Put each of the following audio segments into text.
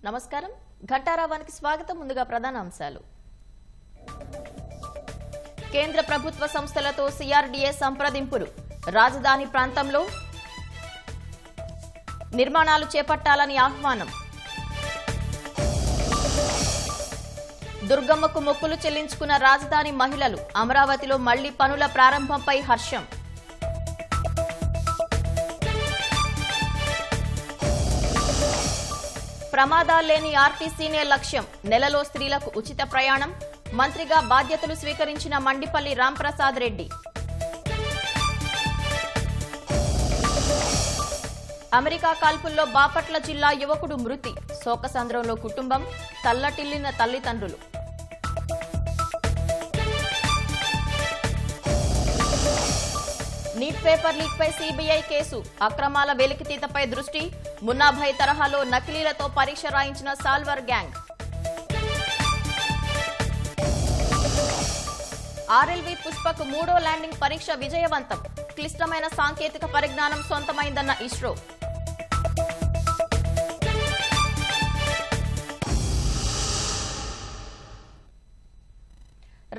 నమస్కారం ఘంటారావానికి స్వాగతం. ముందుగా ప్రధాన అంశాలు. కేంద్ర ప్రభుత్వ సంస్థలతో సిఆర్డీఏ సంప్రదింపులు. రాజధాని ప్రాంతంలో నిర్మాణాలు చేపట్టాలని ఆహ్వానం. దుర్గమ్మకు మొక్కులు చెల్లించుకున్న రాజధాని మహిళలు. అమరావతిలో మళ్లీ పనుల ప్రారంభంపై హర్షం. ప్రమాదాలు లేని ఆర్టీసీనే లక్ష్యం. నెలలో స్త్రీలకు ఉచిత ప్రయాణం. మంత్రిగా బాధ్యతలు స్వీకరించిన మండిపల్లి రాంప్రసాద్ రెడ్డి. అమెరికా కాల్పుల్లో బాపట్ల జిల్లా యువకుడు మృతి. శోకసంద్రంలో కుటుంబం. తల్లటిల్లిన తల్లిదండ్రులు. నీట్ పేపర్ లీక్ పై సీబీఐ కేసు. అక్రమాల వెలికితీతపై దృష్టి. మున్నాభాయ్ తరహాలో నకిలీలతో పరీక్ష రాయించిన సాల్వర్ గ్యాంగ్. ఆర్ఎల్వీ పుష్పకు 3వ ల్యాండింగ్ పరీక్ష విజయవంతం. క్లిష్టమైన సాంకేతిక పరిజ్ఞానం సొంతమైందన్న ఇస్రో.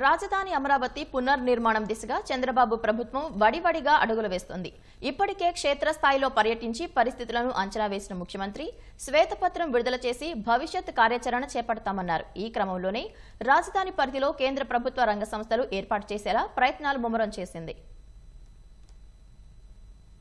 రాజధాని అమరావతి పునర్నిర్మాణం దిశగా చంద్రబాబు ప్రభుత్వం వడివడిగా అడుగులు వేస్తోంది. ఇప్పటికే క్షేత్రస్థాయిలో పర్యటించి పరిస్థితులను అంచనా వేసిన ముఖ్యమంత్రి శ్వేతపత్రం విడుదల చేసి భవిష్యత్ కార్యాచరణ చేపడతామన్నారు. ఈ క్రమంలోనే రాజధాని పరిధిలో కేంద్ర ప్రభుత్వ రంగ సంస్థలు ఏర్పాటు చేసేలా ప్రయత్నాలు ముమ్మరం చేసింది.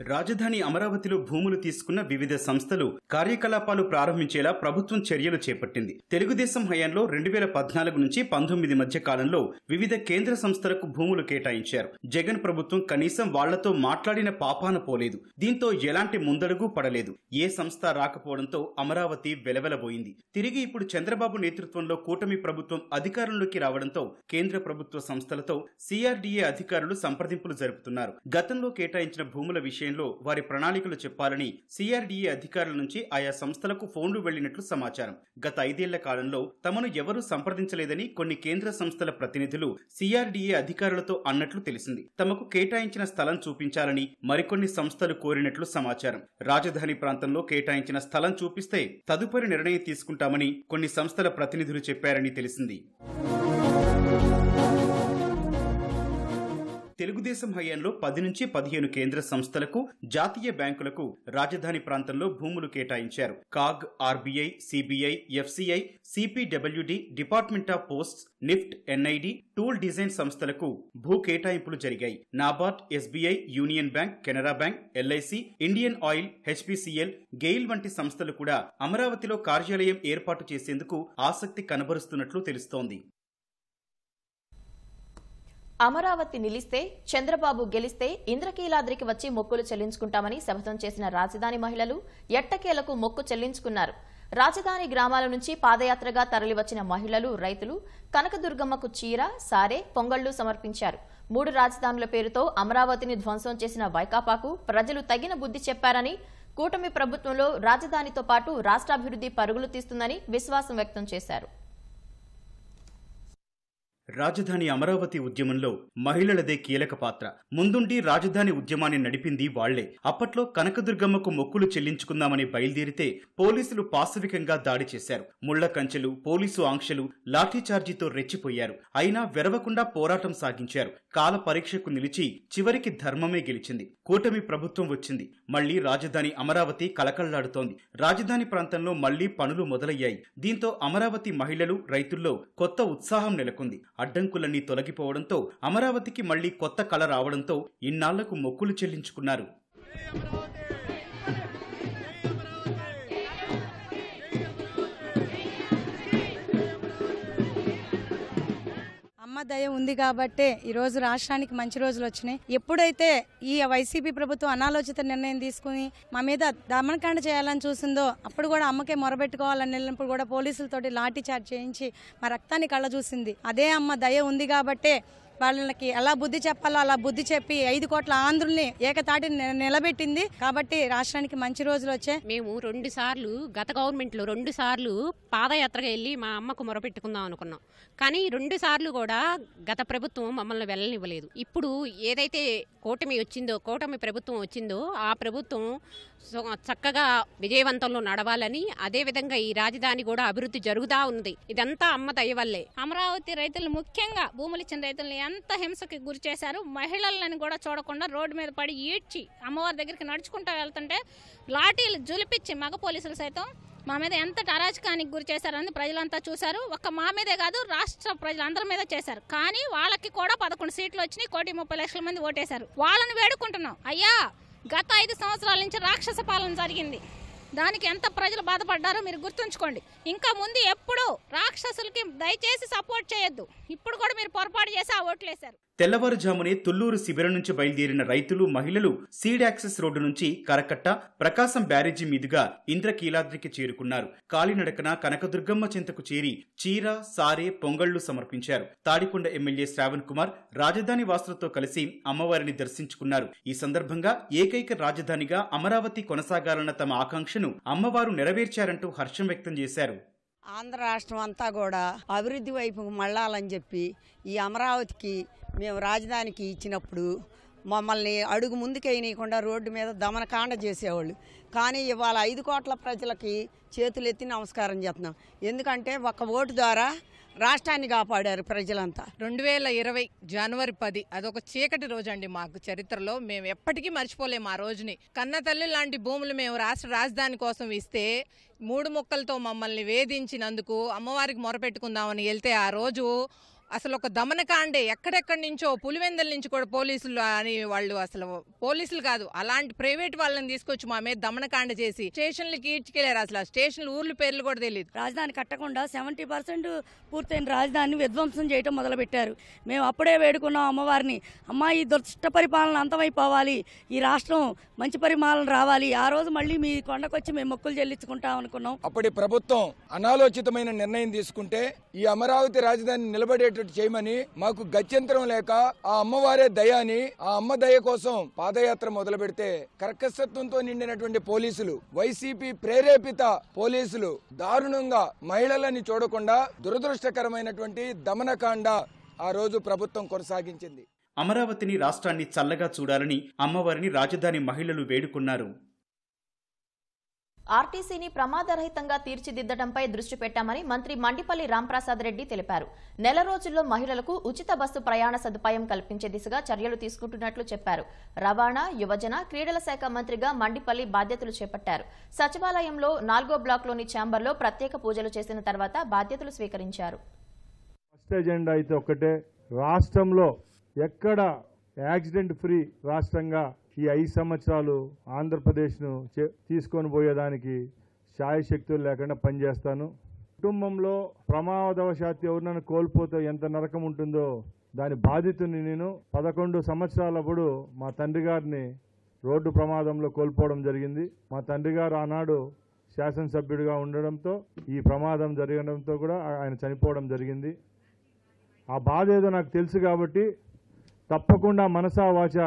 రాజధాని అమరావతిలో భూములు తీసుకున్న వివిధ సంస్థలు కార్యకలాపాలు ప్రారంభించేలా ప్రభుత్వం చర్యలు చేపట్టింది. తెలుగుదేశం హయాంలో 2014 నుంచి 19 మధ్య కాలంలో వివిధ కేంద్ర సంస్థలకు భూములు కేటాయించారు. జగన్ ప్రభుత్వం కనీసం వాళ్లతో మాట్లాడిన పాపాన పోలేదు. దీంతో ఎలాంటి ముందడుగు పడలేదు. ఏ సంస్థ రాకపోవడంతో అమరావతి వెలవెలబోయింది. తిరిగి ఇప్పుడు చంద్రబాబు నేతృత్వంలో కూటమి ప్రభుత్వం అధికారంలోకి రావడంతో కేంద్ర ప్రభుత్వ సంస్థలతో సిఆర్డీఏ అధికారులు సంప్రదింపులు జరుపుతున్నారు. గతంలో కేటాయించిన భూముల విషయంలో వారి ప్రణాళికలు చెప్పాలని సిఆర్డీఏ అధికారుల నుంచి ఆయా సంస్థలకు ఫోన్లు వెళ్లినట్లు సమాచారం. గత 5 ఏళ్ల కాలంలో తమను ఎవరూ సంప్రదించలేదని కొన్ని కేంద్ర సంస్థల ప్రతినిధులు సిఆర్డీఏ అధికారులతో అన్నట్లు తెలిసింది. తమకు కేటాయించిన స్థలం చూపించాలని మరికొన్ని సంస్థలు కోరినట్లు సమాచారం. రాజధాని ప్రాంతంలో కేటాయించిన స్థలం చూపిస్తే తదుపరి నిర్ణయం తీసుకుంటామని కొన్ని సంస్థల ప్రతినిధులు చెప్పారని తెలిసింది. తెలుగుదేశం హయాంలో 10 నుంచి 15 కేంద్ర సంస్థలకు, జాతీయ బ్యాంకులకు రాజధాని ప్రాంతంలో భూములు కేటాయించారు. CAG, RBI, CBI, FCI, CPWD, department of posts, NIFT, NID, tool design సంస్థలకు భూ కేటాయింపులు జరిగాయి. NABARD, SBI, union bank, Canara bank, LIC, Indian oil, HPCL, GAIL వంటి సంస్థలు కూడా అమరావతిలో కార్యాలయం ఏర్పాటు చేసేందుకు ఆసక్తి కనబరుస్తున్నట్లు తెలుస్తోంది. అమరావతి నిలిస్తే, చంద్రబాబు గెలిస్తే ఇంద్రకీలాద్రికి వచ్చి మొక్కులు చెల్లించుకుంటామని శపథం చేసిన రాజధాని మహిళలు ఎట్టకేలకు మొక్కు చెల్లించుకున్నారు. రాజధాని గ్రామాల నుంచి పాదయాత్రగా తరలివచ్చిన మహిళలు, రైతులు కనకదుర్గమ్మకు చీర, సారే, పొంగళ్లు సమర్పించారు. 3 రాజధానుల పేరుతో అమరావతిని ధ్వంసం చేసిన వైకాపాకు ప్రజలు తగిన బుద్ధి చెప్పారని, కూటమి ప్రభుత్వంలో రాజధానితో పాటు రాష్ట్రాభివృద్ధి పరుగులు తీస్తుందని విశ్వాసం వ్యక్తం చేశారు. రాజధాని అమరావతి ఉద్యమంలో మహిళలదే కీలక పాత్ర. ముందుండి రాజధాని ఉద్యమాన్ని నడిపింది వాళ్లే. అప్పట్లో కనకదుర్గమ్మకు మొక్కులు చెల్లించుకుందామని బయలుదేరితే పోలీసులు పాశవికంగా దాడి చేశారు. ముళ్ల కంచెలు, పోలీసు ఆంక్షలు, లాఠీచార్జీతో రెచ్చిపోయారు. అయినా వెరవకుండా పోరాటం సాగించారు. కాల పరీక్షకు నిలిచి చివరికి ధర్మమే గెలిచింది. కూటమి ప్రభుత్వం వచ్చింది. మళ్లీ రాజధాని అమరావతి కలకళ్లాడుతోంది. రాజధాని ప్రాంతంలో మళ్లీ పనులు మొదలయ్యాయి. దీంతో అమరావతి మహిళలు, రైతుల్లో కొత్త ఉత్సాహం నెలకొంది. అడ్డంకులన్నీ తొలగిపోవడంతో అమరావతికి మళ్లీ కొత్త కళ రావడంతో ఇన్నాళ్లకు మొక్కులు చెల్లించుకున్నారు. అమ్మ దయ ఉంది కాబట్టే ఈరోజు రాష్ట్రానికి మంచి రోజులు వచ్చినాయి. ఎప్పుడైతే ఈ వైసీపీ ప్రభుత్వం అనాలోచిత నిర్ణయం తీసుకుని మా మీద దమనకాండ చేయాలని చూసిందో అప్పుడు కూడా అమ్మకే మొరబెట్టుకోవాలని వెళ్ళినప్పుడు కూడా పోలీసులతోటి లాఠీ చార్జ్ చేయించి మా రక్తాన్ని కళ్ళ చూసింది. అదే అమ్మ దయ ఉంది కాబట్టే వాళ్ళకి ఎలా బుద్ధి చెప్పాలో అలా బుద్ధి చెప్పి 5 కోట్ల ఆంధ్రుల్ని ఏకతాటి నిలబెట్టింది. కాబట్టి రాష్ట్రానికి మంచి రోజులు వచ్చాయి. మేము 2 సార్లు గత గవర్నమెంట్లో 2 సార్లు పాదయాత్రగా వెళ్ళి మా అమ్మకు మొరపెట్టుకుందాం అనుకున్నాం. కానీ 2 సార్లు కూడా గత ప్రభుత్వం మమ్మల్ని వెళ్ళనివ్వలేదు. ఇప్పుడు ఏదైతే కూటమి ప్రభుత్వం వచ్చిందో ఆ ప్రభుత్వం చక్కగా విజయవంతంలో నడవాలని, అదేవిధంగా ఈ రాజధాని కూడా అభివృద్ధి జరుగుతూ ఉంది. ఇదంతా అమ్మ దయ వల్లే. అమరావతి రైతులు ముఖ్యంగా భూములు ఇచ్చిన రైతులను ఎంత హింసకి గురి చేశారు. మహిళలను కూడా చూడకుండా రోడ్డు మీద పడి ఈడ్చి అమ్మవారి దగ్గరికి నడుచుకుంటూ వెళ్తుంటే లాఠీలు జులిపిచ్చి మగ పోలీసులు సైతం మా మీద ఎంత అరాచకానికి గురి చేశారని ప్రజలంతా చూశారు. ఒక్క మా మీదే కాదు, రాష్ట్ర ప్రజలందరి మీద చేశారు. కానీ వాళ్ళకి కూడా 11 సీట్లు వచ్చినాయి. 1,30,00,000 మంది ఓటేశారు. వాళ్ళని వేడుకుంటున్నాం, అయ్యా గత 5 సంవత్సరాల నుంచి రాక్షస పాలన జరిగింది. దానికి ఎంత ప్రజలు బాధపడ్డారో మీరు గుర్తుంచుకోండి. ఇంకా ముందు ఎప్పుడు రాక్షసులకి దయచేసి సపోర్ట్ చేయొద్దు. ఇప్పుడు కూడా మీరు పొరపాటు చేసి ఆ ఓట్లేశారు. తెల్లవారుజామునే తుళ్లూరు శిబిరం నుంచి బయలుదేరిన రైతులు, మహిళలు సీడ్ యాక్సెస్ రోడ్డు నుంచి కరకట్ట, ప్రకాశం బ్యారేజీ మీదుగా ఇంద్రకీలాద్రికి చేరుకున్నారు. కాలినడకన కనకదుర్గమ్మ చెంతకు చేరి చీర, సారే, పొంగళ్లు సమర్పించారు. తాడికొండ ఎమ్మెల్యే శ్రావణ్ కుమార్ రాజధాని వాసులతో కలిసి అమ్మవారిని దర్శించుకున్నారు. ఈ సందర్భంగా ఏకైక రాజధానిగా అమరావతి కొనసాగాలన్న తమ ఆకాంక్షను అమ్మవారు నెరవేర్చారంటూ హర్షం వ్యక్తం చేశారు. ఆంధ్ర రాష్ట్రం అంతా కూడా అభివృద్ధి వైపు మళ్ళాలని చెప్పి ఈ అమరావతికి మేము రాజధానికి ఇచ్చినప్పుడు మమ్మల్ని అడుగు ముందుకేయనీయకుండా రోడ్డు మీద దమనకాండ చేసేవాళ్ళు. కానీ ఇవాళ 5 కోట్ల ప్రజలకి చేతులెత్తి నమస్కారం చేస్తున్నాం. ఎందుకంటే ఒక్క ఓటు ద్వారా రాష్ట్రాన్ని కాపాడారు ప్రజలంతా. 2020 జనవరి 10 అదొక చీకటి రోజు అండి. మాకు చరిత్రలో మేము ఎప్పటికీ మర్చిపోలేము ఆ రోజుని. కన్న తల్లి లాంటి భూములు మేము రాష్ట్ర రాజధాని కోసం ఇస్తే 3 ముక్కలతో మమ్మల్ని వేధించినందుకు అమ్మవారికి మొరపెట్టుకుందామని వెళ్తే ఆ రోజు అసలు ఒక దమనకాండే. ఎక్కడెక్కడి నుంచో పులివెందుల నుంచి కూడా పోలీసులు అని వాళ్ళు, అసలు పోలీసులు కాదు అలాంటి ప్రైవేట్ వాళ్ళని తీసుకొచ్చి మా మీద దమనకాండ చేసి స్టేషన్లకి ఈడ్చుకెళ్లారు. అసలు ఆ స్టేషన్ల ఊర్ల పేర్లు కూడా తెలియదు. రాజధాని కట్టకుండా 70% పూర్తయిన రాజధానిని విధ్వంసం చేయడం మొదలుపెట్టారు. మేము అప్పుడే వేడుకున్నాం అమ్మవారిని, అమ్మ ఈ దుష్ట పరిపాలన అంతమైపోవాలి, ఈ రాష్ట్రం మంచి పరిపాలన రావాలి, ఆ రోజు మళ్ళీ మీ కొండకొచ్చి మేము మొక్కులు చెల్లించుకుంటాం అనుకున్నాం. అప్పటి ప్రభుత్వం అనాలోచితమైన నిర్ణయం తీసుకుంటే ఈ అమరావతి రాజధాని నిలబడే చేయమని మాకు గత్యంతరం లేక ఆ అమ్మవారే దయాని, ఆ అమ్మ దయ కోసం పాదయాత్ర మొదలు పెడితే కర్కశత్వంతో నిండినటువంటి పోలీసులు, వైసీపీ ప్రేరేపిత పోలీసులు దారుణంగా మహిళలని చూడకుండా దురదృష్టకరమైనటువంటి దమనకాండ ఆ రోజు ప్రభుత్వం కొనసాగించింది. అమరావతిని, రాష్ట్రాన్ని చల్లగా చూడాలని అమ్మవారిని రాజధాని మహిళలు వేడుకున్నారు. ఆర్టీసీని ప్రమాదరహితంగా తీర్చిదిద్దడంపై దృష్టి పెట్టామని మంత్రి మండిపల్లి రాంప్రసాద్ రెడ్డి తెలిపారు. నెల రోజుల్లో మహిళలకు ఉచిత బస్సు ప్రయాణ సదుపాయం కల్పించే దిశగా చర్యలు తీసుకుంటున్నట్లు చెప్పారు. రవాణా, యువజన, క్రీడల శాఖ మంత్రిగా మండిపల్లి బాధ్యతలు చేపట్టారు. సచివాలయంలో 4వ బ్లాక్లోని ఛాంబర్లో ప్రత్యేక పూజలు చేసిన తర్వాత బాధ్యతలు స్వీకరించారు. ఫస్ట్ ఎజెండా అయితే ఒక్కటే, రాష్ట్రంలో ఎక్కడ యాక్సిడెంట్ ఫ్రీ రాష్ట్రంగా ఈ 5 సంవత్సరాలు ఆంధ్రప్రదేశ్ను తీసుకొని పోయేదానికి శాయశక్తులు లేకుండా పనిచేస్తాను. కుటుంబంలో ప్రమాదవశాత్తు ఎవరినైనా కోల్పోతే ఎంత నరకం ఉంటుందో దాని బాధితుని నేను 11 సంవత్సరాలప్పుడు మా తండ్రి గారిని రోడ్డు ప్రమాదంలో కోల్పోవడం జరిగింది. మా తండ్రి గారు ఆనాడు శాసనసభ్యుడిగా ఉండడంతో ఈ ప్రమాదం జరగడంతో కూడా ఆయన చనిపోవడం జరిగింది. ఆ బాధ ఏదో నాకు తెలుసు కాబట్టి తప్పకుండా మనసా వాచ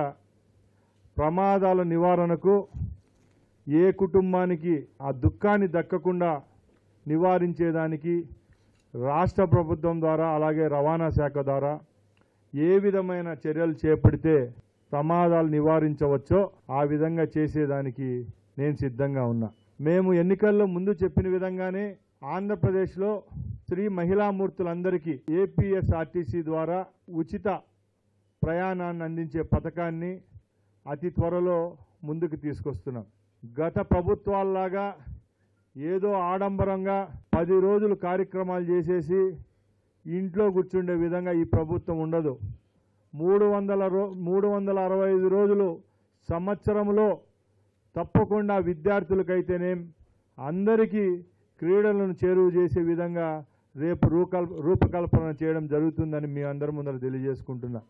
ప్రమాదాల నివారణకు ఏ కుటుంబానికి ఆ దుఃఖాన్ని దక్కకుండా నివారించేదానికి రాష్ట్ర ప్రభుత్వం ద్వారా అలాగే రవాణా శాఖ ద్వారా ఏ విధమైన చర్యలు చేపడితే ప్రమాదాలు నివారించవచ్చో ఆ విధంగా చేసేదానికి నేను సిద్ధంగా ఉన్నా. మేము ఎన్నికల్లో ముందు చెప్పిన విధంగానే ఆంధ్రప్రదేశ్లో స్త్రీ మహిళామూర్తులందరికీ ఏపీఎస్ఆర్టీసీ ద్వారా ఉచిత ప్రయాణాన్ని అందించే పథకాన్ని అతి త్వరలో ముందుకు తీసుకొస్తున్నాం. గత ప్రభుత్వాల్లాగా ఏదో ఆడంబరంగా 10 రోజులు కార్యక్రమాలు చేసేసి ఇంట్లో కూర్చుండే విధంగా ఈ ప్రభుత్వం ఉండదు. 365 రోజులు సంవత్సరంలో తప్పకుండా విద్యార్థులకైతేనేం అందరికీ క్రీడలను చేరువ చేసే విధంగా రేపు రూపకల్పన చేయడం జరుగుతుందని మీ అందరి ముందర తెలియజేసుకుంటున్నా.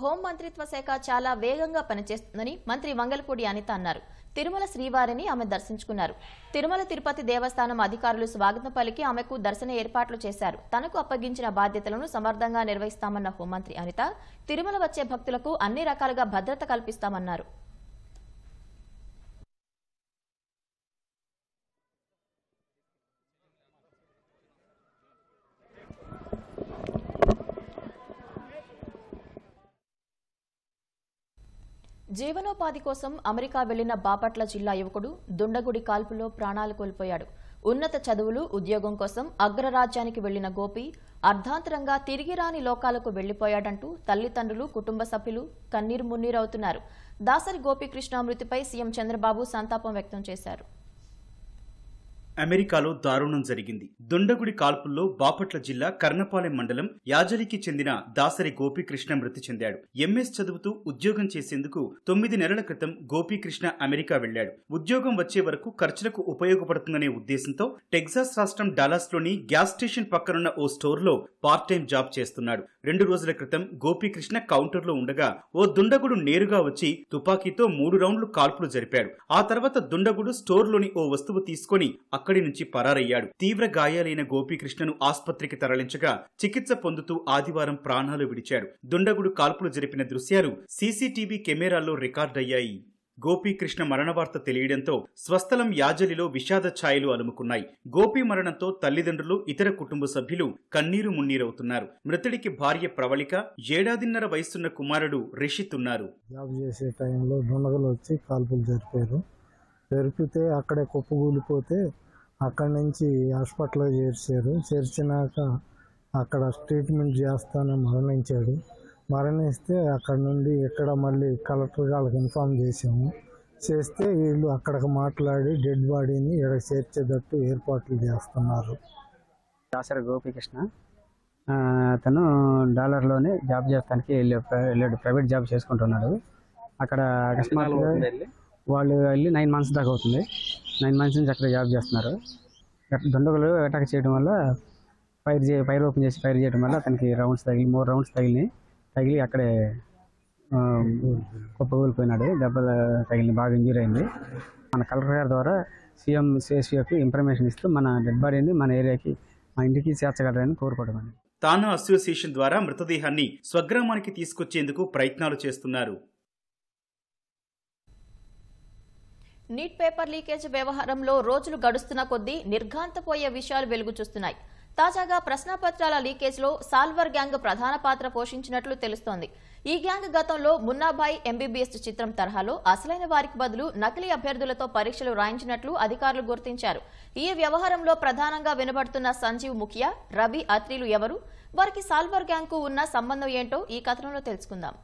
హోం మంత్రిత్వ శాఖ చాలా వేగంగా పనిచేస్తుందని మంత్రి వంగలపూడి అనిత అన్నారు. తిరుమల శ్రీవారిని ఆమె దర్శించుకున్నారు. తిరుమల తిరుపతి దేవస్థానం అధికారులు స్వాగతం పలికి ఆమెకు దర్శన ఏర్పాట్లు చేశారు. తనకు అప్పగించిన బాధ్యతలను సమర్థంగా నిర్వహిస్తామన్న హోంమంత్రి అనిత తిరుమల వచ్చే భక్తులకు అన్ని రకాలుగా భద్రత కల్పిస్తామన్నారు. జీవనోపాధి కోసం అమెరికా వెళ్లిన బాపట్ల జిల్లా యువకుడు దుండగుడి కాల్పులో ప్రాణాలు కోల్పోయాడు. ఉన్నత చదువులు, ఉద్యోగం కోసం అగ్రరాజ్యానికి వెళ్లిన గోపి అర్ధాంతరంగా తిరిగి రాని లోకాలకు వెళ్లిపోయాడంటూ తల్లిదండ్రులు, కుటుంబ సభ్యులు కన్నీరు మున్నీరవుతున్నారు. దాసరి గోపీకృష్ణ మృతిపై సీఎం చంద్రబాబు సంతాపం వ్యక్తం చేశారు. అమెరికాలో దారుణం జరిగింది. దుండగుడి కాల్పుల్లో బాపట్ల జిల్లా కర్ణపాలెం మండలం యాజలికి చెందిన దాసరి గోపీకృష్ణ మృతి చెందాడు. ఎంఎస్ చదువుతూ ఉద్యోగం చేసేందుకు 9 నెలల క్రితం గోపీకృష్ణ అమెరికా వెళ్లాడు. ఉద్యోగం వచ్చే వరకు ఖర్చులకు ఉపయోగపడుతుందనే ఉద్దేశంతో టెక్సాస్ రాష్ట్రం డాలస్లోని గ్యాస్ స్టేషన్ పక్కనున్న ఓ స్టోర్లో పార్ట్ టైం జాబ్ చేస్తున్నాడు. 2 రోజుల క్రితం గోపీకృష్ణ కౌంటర్లో ఉండగా ఓ దుండగుడు నేరుగా వచ్చి తుపాకీతో 3 రౌండ్లు కాల్పులు జరిపాడు. ఆ తర్వాత దుండగుడు స్టోర్లోని ఓ వస్తువు తీసుకుని అక్కడి నుంచి పరారయ్యాడు. తీవ్ర గాయాలైన గోపీకృష్ణను ఆస్పత్రికి తరలించగా చికిత్స పొందుతూ ఆదివారం ప్రాణాలు విడిచాడు. దుండగుడు కాల్పులు జరిపిన దృశ్యాలు సీసీటీవీ కెమెరాల్లో రికార్డయ్యాయి. గోపీకృష్ణ మరణ వార్త తెలియడంతో స్వస్థలం యాజలిలో విషాద ఛాయలు అలుముకున్నాయి. గోపీ మరణంతో తల్లిదండ్రులు, ఇతర కుటుంబ సభ్యులు కన్నీరు మున్నీరవుతున్నారు. మృతుడికి భార్య ప్రవళిక, 7.5 వయసున్న కుమారుడు రిషిత్ ఉన్నారు. జాబ్ చేసే టైంలో దుండగులు వచ్చి కాల్పులు జరిపితే అక్కడే కుప్పగూలిపోతే అక్కడి నుంచి హాస్పిటల్లో చేర్చినాక అక్కడ ట్రీట్మెంట్ చేస్తానని మరణిస్తే అక్కడ నుండి ఇక్కడ మళ్ళీ కలెక్టర్ వాళ్ళకి ఇన్ఫార్మ్ చేస్తే వీళ్ళు అక్కడికి మాట్లాడి డెడ్ బాడీని ఇక్కడ చేర్చేటట్టు ఏర్పాట్లు చేస్తున్నారు. దాసరి గోపీకృష్ణ అతను డాలర్లోనే జాబ్ చేస్తానికి వెళ్ళాడు. ప్రైవేట్ జాబ్ చేసుకుంటున్నాడు. అక్కడ అకస్మాత్తుగా వాళ్ళు వెళ్ళి 9 మంత్స్ దాకా అవుతుంది. 9 మంత్స్ నుంచి అక్కడ జాబ్ చేస్తున్నారు. దుండగులు అటాక్ చేయడం వల్ల ఫైర్ ఓపెన్ చేసి ఫైర్ చేయడం వల్ల అతనికి 3 రౌండ్స్ తగిలి అక్కడే కుప్పకూలిపోయినాడు. దెబ్బలు తగిలి బాగా ఇంజూరీ అయింది. మన కలెక్టర్ గారి ద్వారా సీఎం సిఎస్పీకి ఇన్ఫర్మేషన్ ఇస్తూ మన డెడ్ బాడీని మన ఏరియాకి, మా ఇంటికి చేర్చగలరని కోరుకోవడం. తానా అసోసియేషన్ ద్వారా మృతదేహాన్ని స్వగ్రామానికి తీసుకొచ్చేందుకు ప్రయత్నాలు చేస్తున్నారు. నీట్ పేపర్ లీకేజ్ వ్యవహారంలో రోజులు గడుస్తున్న కొద్దీ నిర్ఘాంతపోయే విషయాలు వెలుగు చూస్తున్నాయి. తాజాగా ప్రశ్నపత్రాల లీకేజ్లో సాల్వర్ గ్యాంగ్ ప్రధాన పాత్ర పోషించినట్లు తెలుస్తోంది. ఈ గ్యాంగ్ గతంలో మున్నాభాయ్ ఎంబీబీఎస్ చిత్రం తరహాలో అసలైన వారికి బదులు నకిలీ అభ్యర్థులతో పరీక్షలు రాయించినట్లు అధికారులు గుర్తించారు. ఈ వ్యవహారంలో ప్రధానంగా వినబడుతున్న సంజీవ్ ముఖియా, రవి అత్రీలు ఎవరు, వారికి సాల్వర్ గ్యాంగ్ కు ఉన్న సంబంధం ఏంటో ఈ కథనంలో తెలుసుకుందాం.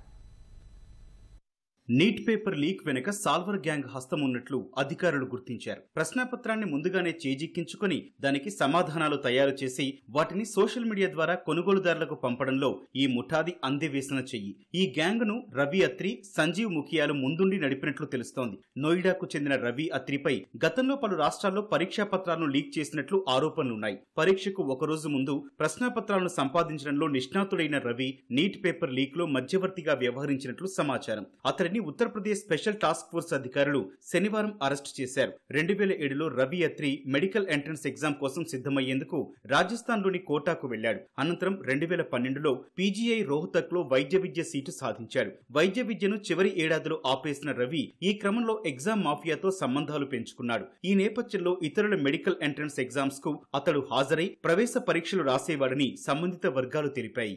నీట్ పేపర్ లీక్ వెనుక సాల్వర్ గ్యాంగ్ హస్తం ఉన్నట్లు అధికారులు గుర్తించారు. ప్రశ్నాపత్రాన్ని ముందుగానే చేజిక్కించుకుని దానికి సమాధానాలు తయారు చేసి వాటిని సోషల్ మీడియా ద్వారా కొనుగోలుదారులకు పంపడంలో ఈ ముఠాది అందెవేసిన చెయ్యి. ఈ గ్యాంగ్ ను రవి అత్రి, సంజీవ్ ముఖియాలు ముందుండి నడిపినట్లు తెలుస్తోంది. నోయిడాకు చెందిన రవి అత్రిపై గతంలో పలు రాష్ట్రాల్లో పరీక్షా పత్రాలను లీక్ చేసినట్లు ఆరోపణలున్నాయి. పరీక్షకు ఒకరోజు ముందు ప్రశ్నాపత్రాలను సంపాదించడంలో నిష్ణాతుడైన రవి నీట్ పేపర్ లీక్ లో మధ్యవర్తిగా వ్యవహరించినట్లు సమాచారం. అతడిని ఉత్తరప్రదేశ్ స్పెషల్ టాస్క్ ఫోర్స్ అధికారులు శనివారం అరెస్టు చేశారు. 2007లో Ravi Atri medical entrance exam కోసం సిద్ధమయ్యేందుకు రాజస్థాన్లోని కోటాకు వెళ్లాడు. అనంతరం 2012లో పీజీఐ రోహ్తక్ లో వైద్య విద్య సీటు సాధించాడు. వైద్య విద్యను చివరి ఏడాదిలో ఆపేసిన రవి ఈ క్రమంలో ఎగ్జామ్ మాఫియాతో సంబంధాలు పెంచుకున్నాడు. ఈ నేపథ్యంలో ఇతరుల మెడికల్ ఎంట్రన్స్ ఎగ్జామ్స్ కు అతడు హాజరై ప్రవేశ పరీక్షలు రాసేవాడని సంబంధిత వర్గాలు తెలిపాయి.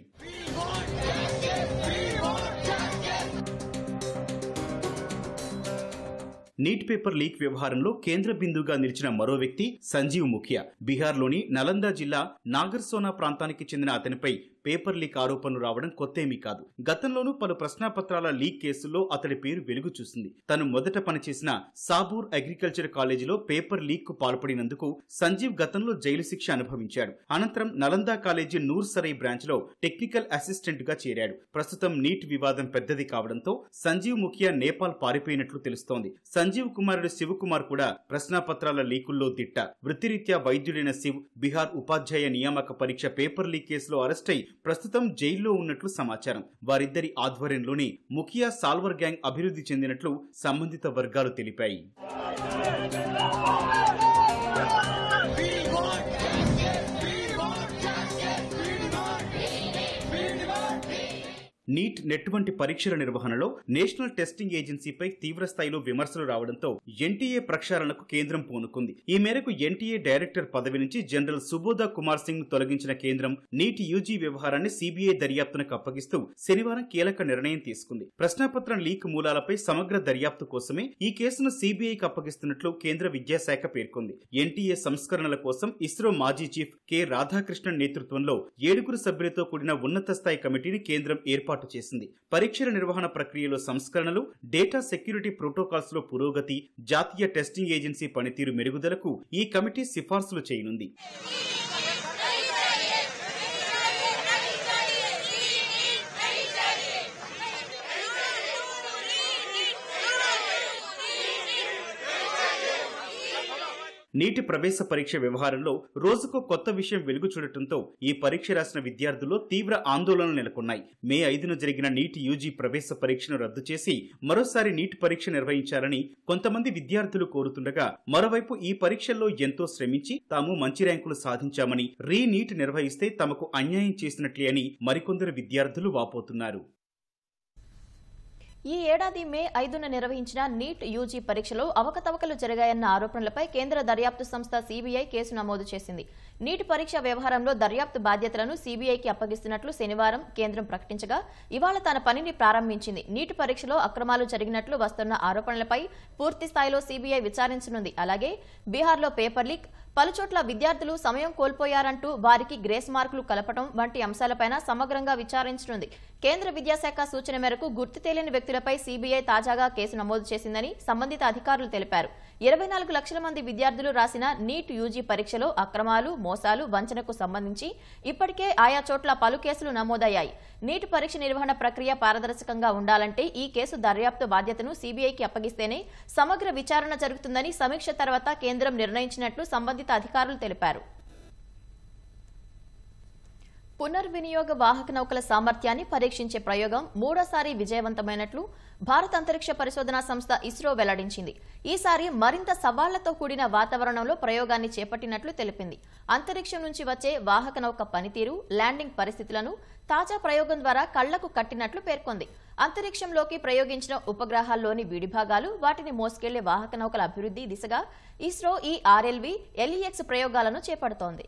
నీట్ పేపర్ లీక్ వ్యవహారంలో కేంద్ర బిందువుగా నిలిచిన మరో వ్యక్తి సంజీవ్ ముఖియా. బీహార్లోని నలందా జిల్లా నాగర్సోనా ప్రాంతానికి చెందిన అతనిపై పేపర్ లీక్ ఆరోపణలు రావడం కొత్తేమీ కాదు. గతంలోనూ పలు ప్రశ్నాపత్రాల లీక్ కేసుల్లో అతడి పేరు వెలుగు చూసింది. తను మొదట పనిచేసిన సాబూర్ అగ్రికల్చర్ కాలేజీలో పేపర్ లీక్ కు పాల్పడినందుకు సంజీవ్ గతంలో జైలు శిక్ష అనుభవించాడు. అనంతరం నలందా కాలేజీ నూర్ సరై బ్రాంచ్ లో టెక్నికల్ అసిస్టెంట్ గా చేరాడు. ప్రస్తుతం నీట్ వివాదం పెద్దది కావడంతో సంజీవ్ ముఖియా నేపాల్ పారిపోయినట్లు తెలుస్తోంది. సంజీవ్ కుమారుడు శివకుమార్ కూడా ప్రశ్నాపత్రాల లీకుల్లో దిట్ట. వృత్తిరీత్యా వైద్యుడైన శివ్ బీహార్ ఉపాధ్యాయ నియామక పరీక్ష పేపర్ లీక్ కేసులో అరెస్టై ప్రస్తుతం జైల్లో ఉన్నట్లు సమాచారం. వారిద్దరి ఆధ్వర్యంలోనే ముఖియా సాల్వర్ గ్యాంగ్ అభివృద్ధి చెందినట్లు సంబంధిత వర్గాలు తెలిపాయి. నీట్, నెట్ వంటి పరీక్షల నిర్వహణలో నేషనల్ టెస్టింగ్ ఏజెన్సీపై తీవ్రస్థాయిలో విమర్శలు రావడంతో ఎన్టీఏ ప్రక్షాళనకు కేంద్రం పూనుకుంది. ఈ మేరకు ఎన్టీఏ డైరెక్టర్ పదవి నుంచి జనరల్ సుబోధ కుమార్ సింగ్ ను తొలగించిన కేంద్రం నీట్ యూజీ వ్యవహారాన్ని సీబీఐ దర్యాప్తునకు అప్పగిస్తూ శనివారం కీలక నిర్ణయం తీసుకుంది. ప్రశ్నాపత్రం లీక్ మూలాలపై సమగ్ర దర్యాప్తు కోసమే ఈ కేసును సీబీఐకి అప్పగిస్తున్నట్లు కేంద్ర విద్యాశాఖ పేర్కొంది. ఎన్టీఏ సంస్కరణల కోసం ఇస్రో మాజీ చీఫ్ కె రాధాకృష్ణన్ నేతృత్వంలో 7 సభ్యులతో కూడిన ఉన్నత స్థాయి కమిటీని కేంద్రం ఏర్పాటు చేసింది. పరీక్షల నిర్వహణ ప్రక్రియలో సంస్కరణలు, డేటా సెక్యూరిటీ ప్రోటోకాల్స్ లో పురోగతి, జాతీయ టెస్టింగ్ ఏజెన్సీ పనితీరు మెరుగుదలకు ఈ కమిటీ సిఫార్సులు చేయనుంది. నీటి ప్రవేశ పరీక్ష వ్యవహారంలో రోజుకో కొత్త విషయం వెలుగు చూడటంతో ఈ పరీక్ష రాసిన విద్యార్థుల్లో తీవ్ర ఆందోళనలు నెలకొన్నాయి. మే 5న జరిగిన నీట్ యూజీ ప్రవేశ పరీక్షను రద్దు చేసి మరోసారి నీట్ పరీక్ష నిర్వహించాలని కొంతమంది విద్యార్థులు కోరుతుండగా, మరోవైపు ఈ పరీక్షల్లో ఎంతో శ్రమించి తాము మంచి ర్యాంకులు సాధించామని, నీట్ నిర్వహిస్తే తమకు అన్యాయం చేసినట్లే అని మరికొందరు విద్యార్థులు వాపోతున్నారు. ఈ ఏడాది మే 5న నిర్వహించిన నీట్ యూజీ పరీక్షలో అవకతవకలు జరిగాయన్న ఆరోపణలపై కేంద్ర దర్యాప్తు సంస్థ సీబీఐ కేసు నమోదు చేసింది. నీట్ పరీక్ష వ్యవహారంలో దర్యాప్తు బాధ్యతలను సీబీఐకి అప్పగిస్తున్నట్లు శనివారం కేంద్రం ప్రకటించగా, ఇవాళ తన పనిని ప్రారంభించింది. నీట్ పరీక్షలో అక్రమాలు జరిగినట్లు వస్తున్న ఆరోపణలపై పూర్తి స్థాయిలో సీబీఐ విచారించనుంది. అలాగే బీహార్లో పేపర్ లీక్, పలుచోట్ల విద్యార్థులు సమయం కోల్పోయారంటూ వారికి గ్రేస్ మార్కులు కలపడం వంటి అంశాలపైన సమగ్రంగా విచారించనుంది. కేంద్ర విద్యాశాఖ సూచన మేరకు గుర్తు తెలియని వ్యక్తులపై సీబీఐ తాజాగా కేసు నమోదు చేసిందని సంబంధిత అధికారులు తెలిపారు. 24 లక్షల మంది విద్యార్థులు రాసిన నీట్ యూజీ పరీక్షలో అక్రమాలు, మోసాలు, వంచనకు సంబంధించి ఇప్పటికే ఆయా చోట్ల పలు కేసులు నమోదయ్యాయి. నీట్ పరీక్ష నిర్వహణ ప్రక్రియ పారదర్శకంగా ఉండాలంటే ఈ కేసు దర్యాప్తు బాధ్యతను సీబీఐకి అప్పగిస్తేనే సమగ్ర విచారణ జరుగుతుందని సమీక్ష తర్వాత కేంద్రం నిర్ణయించినట్లు సంబంధిత అధికారులు తెలిపారు. పునర్వినియోగ వాహక నౌకల సామర్థ్యాన్ని పరీక్షించే ప్రయోగం మూడోసారి విజయవంతమైనట్లు భారత అంతరిక్ష పరిశోధనా సంస్థ ఇస్రో వెల్లడించింది. ఈసారి మరింత సవాళ్లతో కూడిన వాతావరణంలో ప్రయోగాన్ని చేపట్టినట్లు తెలిపింది. అంతరిక్షం నుంచి వచ్చే వాహక నౌక పనితీరు, ల్యాండింగ్ పరిస్థితులను తాజా ప్రయోగం ద్వారా కళ్లకు కట్టినట్లు పేర్కొంది. అంతరిక్షంలోకి ప్రయోగించిన ఉపగ్రహాల్లోని విడిభాగాలు, వాటిని మోసుకెళ్లే వాహక నౌకల అభివృద్ధి దిశగా ఇస్రో ఈ RLV, LEX ప్రయోగాలను చేపడుతోంది.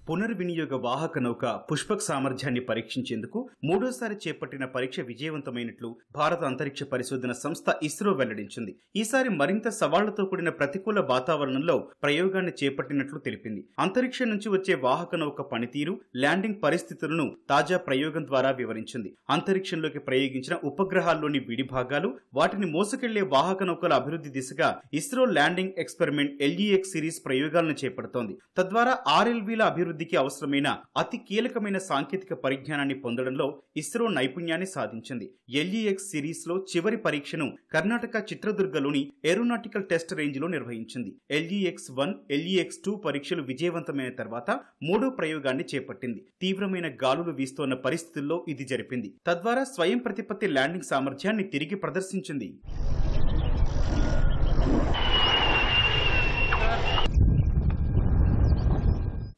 పునర్వినియోగ వాహక నౌక పుష్పక్ సామర్థ్యాన్ని పరీక్షించేందుకు మూడోసారి చేపట్టిన పరీక్ష విజయవంతమైనట్లు భారత అంతరిక్ష పరిశోధన సంస్థ ఇస్రో వెల్లడించింది. ఈసారి మరింత సవాళ్లతో కూడిన ప్రతికూల వాతావరణంలో ప్రయోగాన్ని చేపట్టినట్లు తెలిపింది. అంతరిక్షం నుంచి వచ్చే వాహక నౌక పనితీరు, ల్యాండింగ్ పరిస్థితులను తాజా ప్రయోగం ద్వారా వివరించింది. అంతరిక్షంలోకి ప్రయోగించిన ఉపగ్రహాల్లోని విడిభాగాలు, వాటిని మోసుకెళ్లే వాహక నౌకల అభివృద్ధి దిశగా ISRO landing experiment LEX series ప్రయోగాలను చేపడుతోంది. తద్వారా RLVల అభివృద్ధి అవసరమైన అతి కీలకమైన సాంకేతిక పరిజ్ఞానాన్ని పొందడంలో ఇస్రో నైపుణ్యాన్ని సాధించింది. LEX సిరీస్ లో చివరి పరీక్షను కర్ణాటక చిత్రదుర్గలోని ఏరోనాటికల్ టెస్ట్ రేంజ్ లో నిర్వహించింది. LEX-1, LEX-2 పరీక్షలు విజయవంతమైన తర్వాత మూడో ప్రయోగాన్ని చేపట్టింది. తీవ్రమైన గాలులు వీస్తోన్న పరిస్థితుల్లో ఇది జరిపింది. తద్వారా స్వయం ప్రతిపత్తి ల్యాండింగ్ సామర్థ్యాన్ని తిరిగి ప్రదర్శించింది.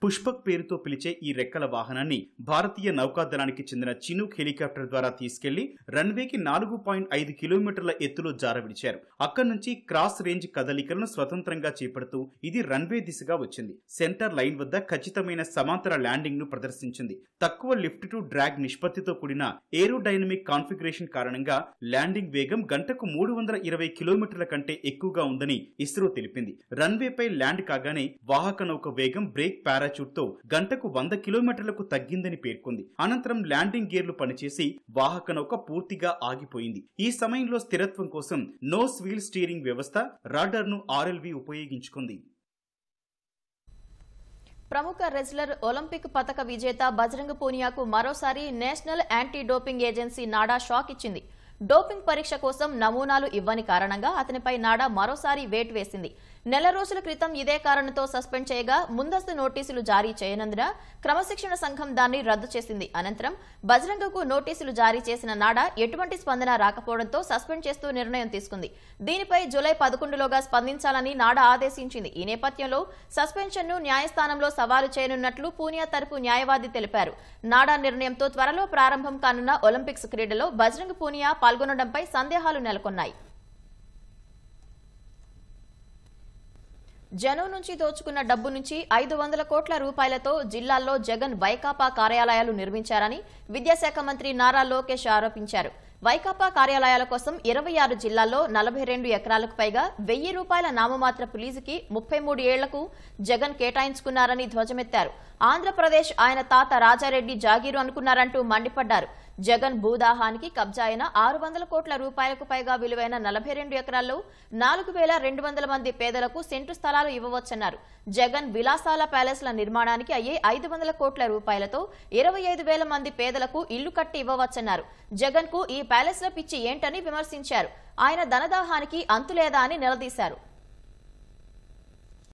పుష్పక్ పేరుతో పిలిచే ఈ రెక్కల వాహనాన్ని భారతీయ నౌకాదళానికి చెందిన చినూక్ హెలికాప్టర్ ద్వారా తీసుకెళ్లి రన్వేకి 4.5 కిలోమీటర్ల ఎత్తులో జారవిడిచారు. అక్కడి నుంచి క్రాస్ రేంజ్ కదలికలను స్వతంత్రంగా చేపడుతూ ఇది రన్వే దిశగా వచ్చింది. సెంటర్ లైన్ వద్ద ఖచ్చితమైన సమాంతర ల్యాండింగ్ ను ప్రదర్శించింది. తక్కువ లిఫ్ట్ టు డ్రాగ్ నిష్పత్తితో కూడిన ఏరోడైనమిక్ కాన్ఫిగరేషన్ కారణంగా ల్యాండింగ్ వేగం గంటకు 320 కిలోమీటర్ల కంటే ఎక్కువగా ఉందని ఇస్రో తెలిపింది. రన్వేపై ల్యాండ్ కాగానే వాహక నౌక వేగం బ్రేక్ పారాచూట్ తో గంటకు 100 కిలోమీటర్లకు తగ్గిందని పేర్కొంది. అనంతరం ల్యాండింగ్ గేర్లు పనిచేసి వాహక నౌక పూర్తిగా ఆగిపోయింది. ఈ సమయంలో స్థిరత్వం కోసం నోస్ వీల్ స్టీరింగ్ వ్యవస్థ, రాడార్ ను RLV ఉపయోగించుకుంది. ప్రముఖ రెజ్లర్, ఒలింపిక్ పతక విజేత బజరంగ్ పూనియాకు మరోసారి national anti doping agency NADA shock ఇచ్చింది. డోపింగ్ పరీక్ష కోసం నమూనాలు ఇవ్వని కారణంగా అతనిపై నాడా మరోసారి వేటు వేసింది. నెల రోజుల క్రితం ఇదే కారణంతో సస్పెండ్ చేయగా ముందస్తు నోటీసులు జారీ చేయనందున క్రమశిక్షణ సంఘం దాన్ని రద్దు చేసింది. అనంతరం బజరంగకు నోటీసులు జారీ చేసిన నాడా ఎటువంటి స్పందన రాకపోవడంతో సస్పెండ్ చేస్తూ నిర్ణయం తీసుకుంది. దీనిపై జూలై 11లోగా స్పందించాలని నాడా ఆదేశించింది. ఈ నేపథ్యంలో సస్పెన్షన్ను న్యాయస్థానంలో సవాలు చేయనున్నట్లు పూనియా తరపు న్యాయవాది తెలిపారు. నాడా నిర్ణయంతో త్వరలో ప్రారంభం కానున్న ఒలింపిక్స్ క్రీడలో బజరంగ్ పూనియా పాల్గొనడంపై సందేహాలు నెలకొన్నాయి. జనం నుంచి దోచుకున్న డబ్బు నుంచి 500 కోట్ల రూపాయలతో జిల్లాల్లో జగన్ వైకాపా కార్యాలయాలు నిర్మించారని విద్యాశాఖ మంత్రి నారా లోకేష్ ఆరోపించారు. వైకాపా కార్యాలయాల కోసం 26 జిల్లాల్లో 42 ఎకరాలకు పైగా 1000 రూపాయల నామమాత్రపు లీజుకి 33 ఏళ్లకు జగన్ కేటాయించుకున్నారని ధ్వజమెత్తారు. ఆంధ్రప్రదేశ్ ఆయన తాత రాజారెడ్డి జాగీరు అనుకున్నారంటూ మండిపడ్డారు. జగన్ భూదాహానికి కబ్జా అయిన 600 కోట్ల రూపాయలకు పైగా విలువైన 42 ఎకరాల్లో 4200 మంది పేదలకు సెంటు స్థలాలు ఇవ్వవచ్చన్నారు. జగన్ విలాసాల ప్యాలెస్ల నిర్మాణానికి అయ్యే 500 కోట్ల రూపాయలతో 25,000 మంది పేదలకు ఇల్లు కట్టి ఇవ్వవచ్చన్నారు. జగన్ కు ఈ ప్యాలెస్ల పిచ్చి ఏంటని విమర్శించారు. ఆయన ధనదాహానికి అంతులేదా అని నిలదీశారు.